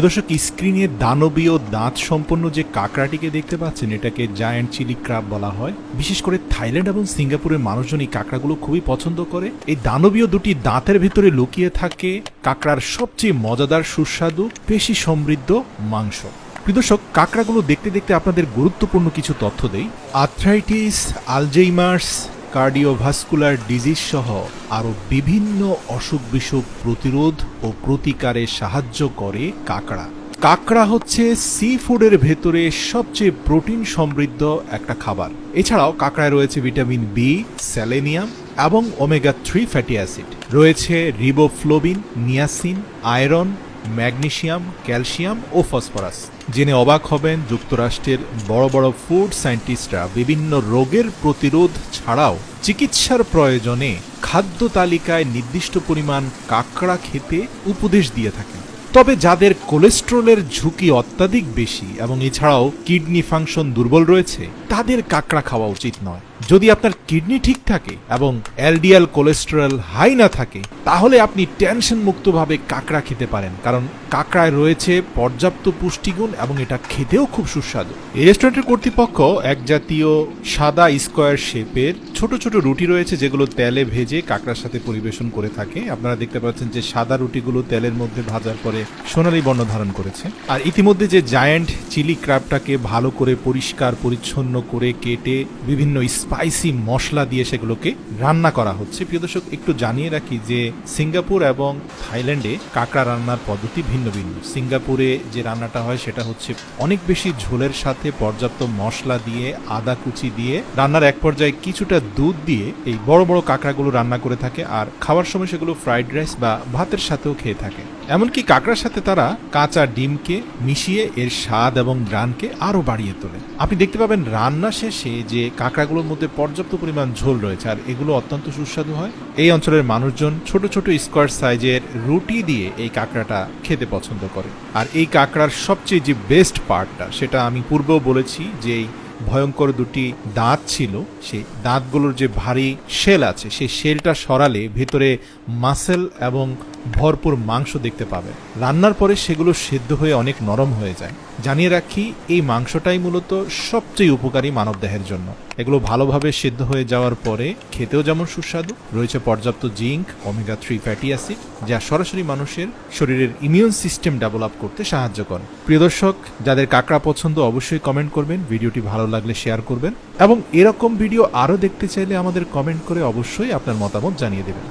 দর্শক, স্ক্রিনে দানবীয় দাঁত সম্পন্ন যে কাঁকড়াটিকে দেখতে পাচ্ছেন, এটাকে জায়ান্ট চিলি ক্রাব বলা হয়। বিশেষ করে থাইল্যান্ড এবং সিঙ্গাপুরের মানুষজন এই কাঁকড়াগুলো খুবই পছন্দ করে। এই দানবীয় দুটি দাঁতের ভেতরে লুকিয়ে থাকে কাঁকড়ার সবচেয়ে মজাদার, সুস্বাদু, পেশি সমৃদ্ধ মাংস। দর্শক, কাঁকড়াগুলো দেখতে দেখতে আপনাদের গুরুত্বপূর্ণ কিছু তথ্য দেই। আর্থ্রাইটিস, আলজেইমার্স, কার্ডিওভাস্কুলার ডিজিজ সহ আরও বিভিন্ন অসুখ বিসুখ প্রতিরোধ ও প্রতিকারে সাহায্য করে কাঁকড়া। কাঁকড়া হচ্ছে সি ফুডের ভেতরে সবচেয়ে প্রোটিন সমৃদ্ধ একটা খাবার। এছাড়াও কাঁকড়ায় রয়েছে ভিটামিন বি, সেলেনিয়াম এবং ওমেগা 3 ফ্যাটি অ্যাসিড, রয়েছে riboflavin, niacin, iron, magnesium, calcium ও ফসফরাস। জেনে অবাক হবেন, যুক্তরাষ্ট্রের বড় বড় ফুড সায়েন্টিস্টরা বিভিন্ন রোগের প্রতিরোধ ছাড়াও চিকিৎসার প্রয়োজনে খাদ্য তালিকায় নির্দিষ্ট পরিমাণ কাঁকড়া খেতে উপদেশ দিয়ে থাকেন। তবে যাদের কোলেস্টেরলের ঝুঁকি অত্যাধিক বেশি এবং এছাড়াও কিডনি ফাংশন দুর্বল রয়েছে, তাদের কাঁকড়া খাওয়া উচিত নয়। যদি আপনার কিডনি ঠিক থাকে এবং এলডিএল কোলেস্টেরল হাই না থাকে, তাহলে আপনি টেনশন মুক্তভাবে কাঁকড়া খেতে পারেন, কারণ কাঁকড়ায় রয়েছে পর্যাপ্ত পুষ্টিগুণ এবং এটা খেতেও খুব সুস্বাদু। এই রেস্টুরেন্টের কর্তৃপক্ষ এক জাতীয় সাদা স্কোয়ার শেপের ছোট ছোট রুটি রয়েছে, যেগুলো তেলে ভেজে কাঁকড়ার সাথে পরিবেশন করে থাকে। আপনারা দেখতে পাচ্ছেন যে সাদা রুটিগুলো তেলের মধ্যে ভাজার পরে সোনালী বর্ণ ধারণ করেছে। আর ইতিমধ্যে যে জায়ান্ট চিলি ক্র্যাবটাকে ভালো করে পরিষ্কার পরিচ্ছন্ন করে কেটে বিভিন্ন স্পাইসি মশলা দিয়ে সেগুলোকে রান্না করা হচ্ছে। প্রিয় দর্শক, একটু জানিয়ে রাখি যে সিঙ্গাপুর এবং থাইল্যান্ডে কাঁকড়া রান্নার পদ্ধতি ভিন্ন ভিন্ন। সিঙ্গাপুরে যে রান্নাটা হয় সেটা হচ্ছে অনেক বেশি ঝোলের সাথে পর্যাপ্ত মশলা দিয়ে, আদা কুচি দিয়ে, রান্নার এক পর্যায়ে কিছুটা দুধ দিয়ে এই বড় বড় কাঁকড়াগুলো রান্না করে থাকে। আর খাওয়ার সময় সেগুলো ফ্রাইড রাইস বা ভাতের সাথেও খেয়ে থাকে। এমনকি কাঁকড়ার সাথে তারা কাঁচা ডিমকে মিশিয়ে এর স্বাদ এবং ঘ্রাণকে আরো বাড়িয়ে তোলে। আপনি দেখতে পাবেন রান্না শেষে যে কাঁকড়াগুলোর মধ্যে পর্যাপ্ত পরিমাণ ঝোল রয়েছে, আর এগুলো অত্যন্ত সুস্বাদু হয়। এই অঞ্চলের মানুষজন ছোট ছোট স্কোয়ার সাইজের রুটি দিয়ে এই কাঁকড়াটা খেতে পছন্দ করে। আর এই কাঁকড়ার সবচেয়ে যে বেস্ট পার্টটা, সেটা আমি পূর্বেও বলেছি যে এই ভয়ঙ্কর দুটি দাঁত ছিল, সেই দাঁতগুলোর যে ভারী শেল আছে, সেই শেলটা সরালে ভেতরে মাসেল এবং ভরপুর মাংস দেখতে পাবে। রান্নার পরে সেগুলো সেদ্ধ হয়ে অনেক নরম হয়ে যায়। জানিয়ে রাখি, এই মাংসটাই মূলত সবচেয়ে উপকারী মানবদেহের জন্য। এগুলো ভালোভাবে সেদ্ধ হয়ে যাওয়ার পরে খেতেও যেমন সুস্বাদু, রয়েছে পর্যাপ্ত জিঙ্ক, ওমেগা 3 ফ্যাটি অ্যাসিড, যা সরাসরি মানুষের শরীরের ইমিউন সিস্টেম ডেভেলপ করতে সাহায্য করে। প্রিয় দর্শক, যাদের কাঁকড়া পছন্দ অবশ্যই কমেন্ট করবেন, ভিডিওটি ভালো লাগলে শেয়ার করবেন এবং এরকম ভিডিও আরও দেখতে চাইলে আমাদের কমেন্ট করে অবশ্যই আপনার মতামত জানিয়ে দেবেন।